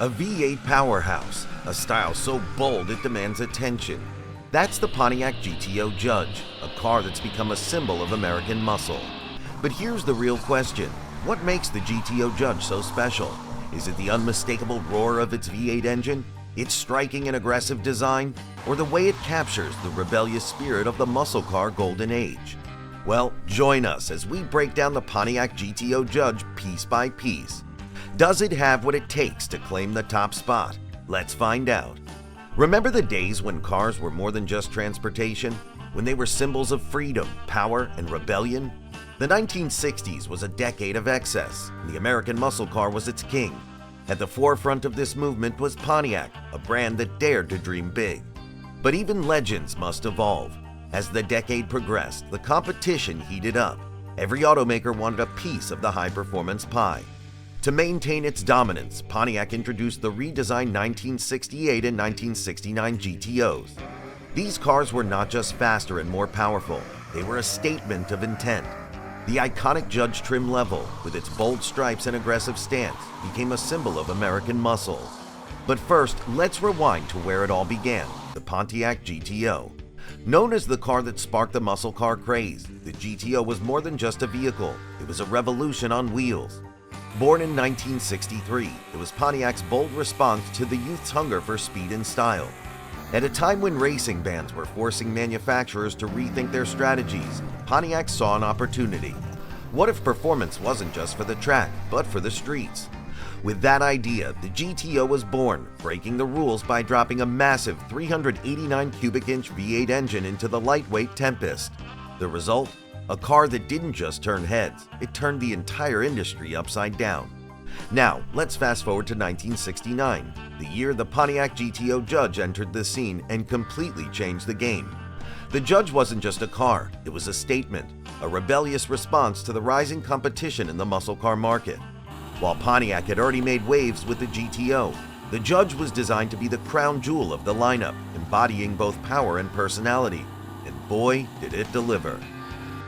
A V8 powerhouse, a style so bold it demands attention. That's the Pontiac GTO Judge, a car that's become a symbol of American muscle. But here's the real question. What makes the GTO Judge so special? Is it the unmistakable roar of its V8 engine, its striking and aggressive design, or the way it captures the rebellious spirit of the muscle car golden age? Well, join us as we break down the Pontiac GTO Judge piece by piece. Does it have what it takes to claim the top spot? Let's find out. Remember the days when cars were more than just transportation? When they were symbols of freedom, power, and rebellion? The 1960s was a decade of excess, and the American muscle car was its king. At the forefront of this movement was Pontiac, a brand that dared to dream big. But even legends must evolve. As the decade progressed, the competition heated up. Every automaker wanted a piece of the high-performance pie. To maintain its dominance, Pontiac introduced the redesigned 1968 and 1969 GTOs. These cars were not just faster and more powerful, they were a statement of intent. The iconic Judge trim level, with its bold stripes and aggressive stance, became a symbol of American muscle. But first, let's rewind to where it all began, the Pontiac GTO. Known as the car that sparked the muscle car craze, the GTO was more than just a vehicle, it was a revolution on wheels. Born in 1963, it was Pontiac's bold response to the youth's hunger for speed and style. At a time when racing bans were forcing manufacturers to rethink their strategies, Pontiac saw an opportunity. What if performance wasn't just for the track, but for the streets? With that idea, the GTO was born, breaking the rules by dropping a massive 389 cubic inch V8 engine into the lightweight Tempest. The result? A car that didn't just turn heads, it turned the entire industry upside down. Now, let's fast forward to 1969, the year the Pontiac GTO Judge entered the scene and completely changed the game. The Judge wasn't just a car, it was a statement, a rebellious response to the rising competition in the muscle car market. While Pontiac had already made waves with the GTO, the Judge was designed to be the crown jewel of the lineup, embodying both power and personality. And boy, did it deliver.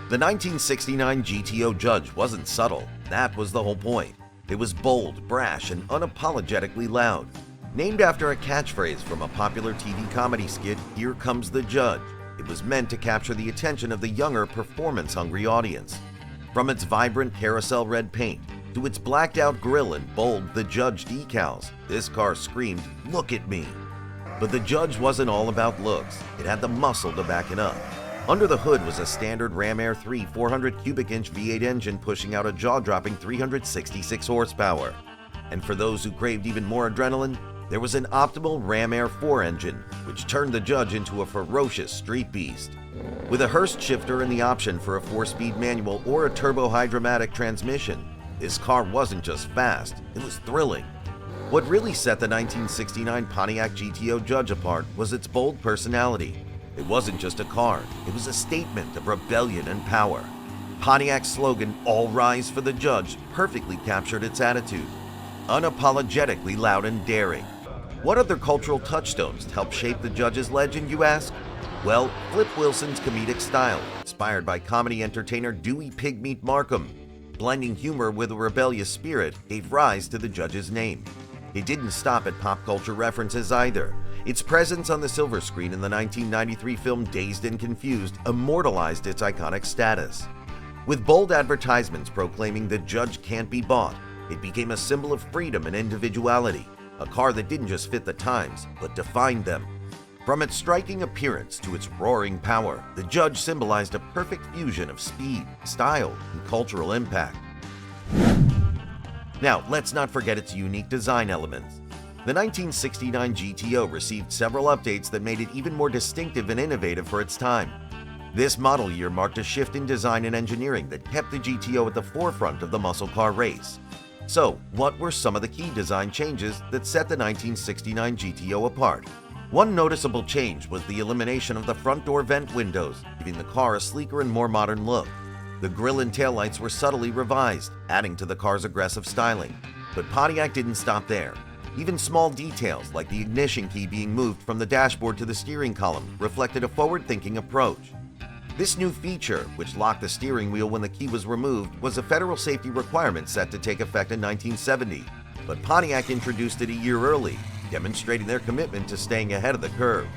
The 1969 GTO Judge wasn't subtle, that was the whole point. It was bold, brash, and unapologetically loud. Named after a catchphrase from a popular TV comedy skit, Here Comes the Judge, it was meant to capture the attention of the younger, performance-hungry audience. From its vibrant carousel red paint to its blacked-out grille and bold The Judge decals, this car screamed, "Look at me!" But the Judge wasn't all about looks, it had the muscle to back it up. Under the hood was a standard Ram Air 3 400 cubic inch V8 engine pushing out a jaw-dropping 366 horsepower. And for those who craved even more adrenaline, there was an optimal Ram Air 4 engine, which turned the Judge into a ferocious street beast. With a Hurst shifter and the option for a 4-speed manual or a turbo-hydromatic transmission, this car wasn't just fast, it was thrilling. What really set the 1969 Pontiac GTO Judge apart was its bold personality. It wasn't just a car, it was a statement of rebellion and power. Pontiac's slogan, "All Rise for the Judge," perfectly captured its attitude. Unapologetically loud and daring. What other cultural touchstones helped shape the Judge's legend, you ask? Well, Flip Wilson's comedic style, inspired by comedy entertainer Dewey Pigmeat Markham, blending humor with a rebellious spirit, gave rise to the Judge's name. It didn't stop at pop culture references either. Its presence on the silver screen in the 1993 film Dazed and Confused immortalized its iconic status. With bold advertisements proclaiming the Judge can't be bought, it became a symbol of freedom and individuality, a car that didn't just fit the times, but defined them. From its striking appearance to its roaring power, the Judge symbolized a perfect fusion of speed, style, and cultural impact. Now, let's not forget its unique design elements. The 1969 GTO received several updates that made it even more distinctive and innovative for its time. This model year marked a shift in design and engineering that kept the GTO at the forefront of the muscle car race. So, what were some of the key design changes that set the 1969 GTO apart? One noticeable change was the elimination of the front door vent windows, giving the car a sleeker and more modern look. The grille and taillights were subtly revised, adding to the car's aggressive styling. But Pontiac didn't stop there. Even small details like the ignition key being moved from the dashboard to the steering column reflected a forward-thinking approach. This new feature, which locked the steering wheel when the key was removed, was a federal safety requirement set to take effect in 1970. but Pontiac introduced it a year early, demonstrating their commitment to staying ahead of the curve.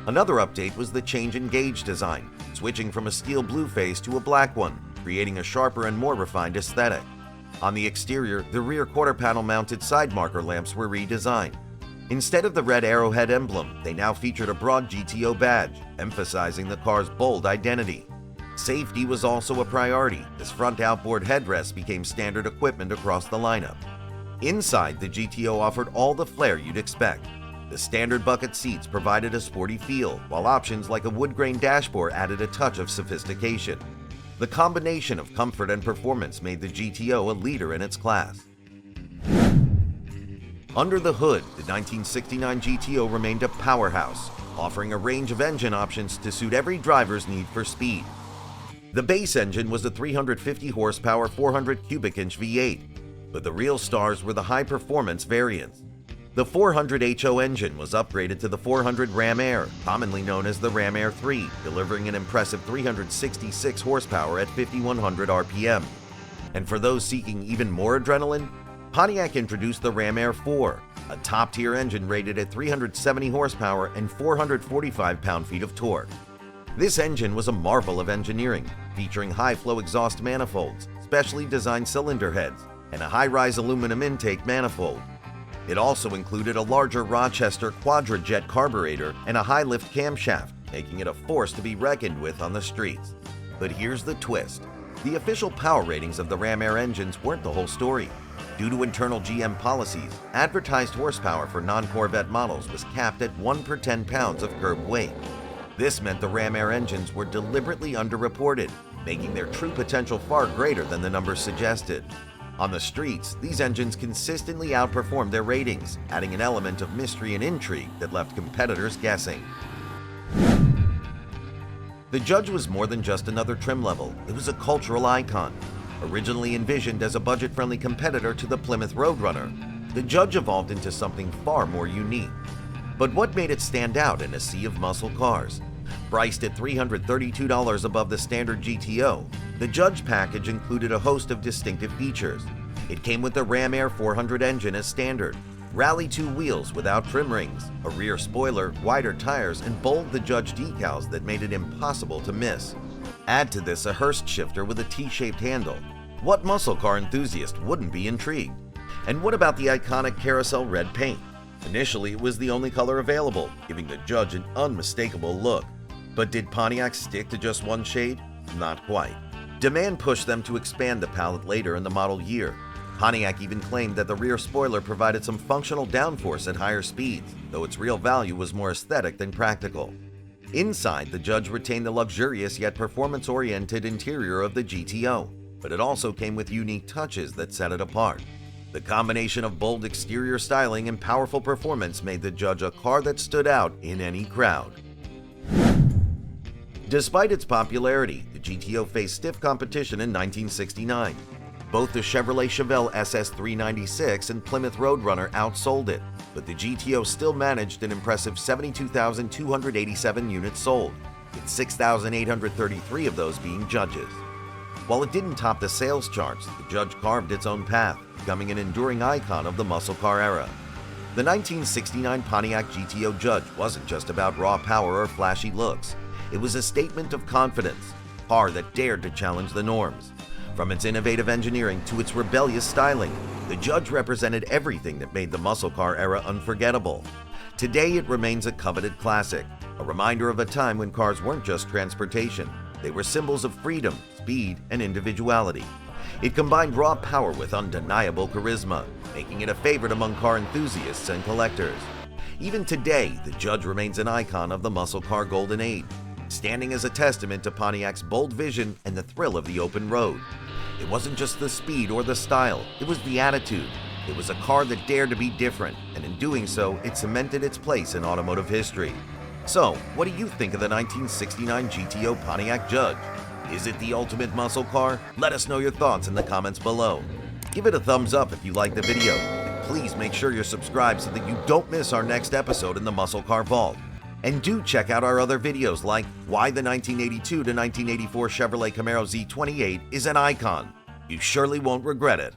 Another update was the change in gauge design, switching from a steel blue face to a black one, creating a sharper and more refined aesthetic. On the exterior, the rear quarter panel mounted side marker lamps were redesigned. Instead of the red arrowhead emblem, they now featured a broad GTO badge, emphasizing the car's bold identity. Safety was also a priority, as front outboard headrests became standard equipment across the lineup. Inside, the GTO offered all the flair you'd expect. The standard bucket seats provided a sporty feel, while options like a wood-grain dashboard added a touch of sophistication. The combination of comfort and performance made the GTO a leader in its class. Under the hood, the 1969 GTO remained a powerhouse, offering a range of engine options to suit every driver's need for speed. The base engine was a 350 horsepower 400 cubic inch V8, but the real stars were the high-performance variants. The 400 HO engine was upgraded to the 400 Ram Air, commonly known as the Ram Air 3, delivering an impressive 366 horsepower at 5,100 RPM. And for those seeking even more adrenaline, Pontiac introduced the Ram Air 4, a top-tier engine rated at 370 horsepower and 445 pound-feet of torque. This engine was a marvel of engineering, featuring high-flow exhaust manifolds, specially designed cylinder heads, and a high-rise aluminum intake manifold. It also included a larger Rochester Quadrajet carburetor and a high-lift camshaft, making it a force to be reckoned with on the streets. But here's the twist. The official power ratings of the Ram Air engines weren't the whole story. Due to internal GM policies, advertised horsepower for non-Corvette models was capped at 1 per 10 pounds of curb weight. This meant the Ram Air engines were deliberately underreported, making their true potential far greater than the numbers suggested. On the streets, these engines consistently outperformed their ratings, adding an element of mystery and intrigue that left competitors guessing. The Judge was more than just another trim level, it was a cultural icon. Originally envisioned as a budget-friendly competitor to the Plymouth Roadrunner, the Judge evolved into something far more unique. But what made it stand out in a sea of muscle cars? Priced at $332 above the standard GTO, the Judge package included a host of distinctive features. It came with the Ram Air 400 engine as standard, Rally 2 wheels without trim rings, a rear spoiler, wider tires, and bold The Judge decals that made it impossible to miss. Add to this a Hurst shifter with a T-shaped handle. What muscle car enthusiast wouldn't be intrigued? And what about the iconic carousel red paint? Initially, it was the only color available, giving the Judge an unmistakable look. But did Pontiac stick to just one shade? Not quite. Demand pushed them to expand the palette later in the model year. Pontiac even claimed that the rear spoiler provided some functional downforce at higher speeds, though its real value was more aesthetic than practical. Inside, the Judge retained the luxurious yet performance-oriented interior of the GTO, but it also came with unique touches that set it apart. The combination of bold exterior styling and powerful performance made the Judge a car that stood out in any crowd. Despite its popularity, the GTO faced stiff competition in 1969. Both the Chevrolet Chevelle SS396 and Plymouth Roadrunner outsold it, but the GTO still managed an impressive 72,287 units sold, with 6,833 of those being Judges. While it didn't top the sales charts, the Judge carved its own path, becoming an enduring icon of the muscle car era. The 1969 Pontiac GTO Judge wasn't just about raw power or flashy looks. It was a statement of confidence, a car that dared to challenge the norms. From its innovative engineering to its rebellious styling, the Judge represented everything that made the muscle car era unforgettable. Today it remains a coveted classic, a reminder of a time when cars weren't just transportation. They were symbols of freedom, speed, and individuality. It combined raw power with undeniable charisma, making it a favorite among car enthusiasts and collectors. Even today, the Judge remains an icon of the muscle car golden age, standing as a testament to Pontiac's bold vision and the thrill of the open road. It wasn't just the speed or the style, it was the attitude. It was a car that dared to be different, and in doing so, it cemented its place in automotive history. So, what do you think of the 1969 GTO Pontiac Judge? Is it the ultimate muscle car? Let us know your thoughts in the comments below. Give it a thumbs up if you liked the video, and please make sure you're subscribed so that you don't miss our next episode in the Muscle Car Vault. And do check out our other videos like why the 1982 to 1984 Chevrolet Camaro Z28 is an icon. You surely won't regret it.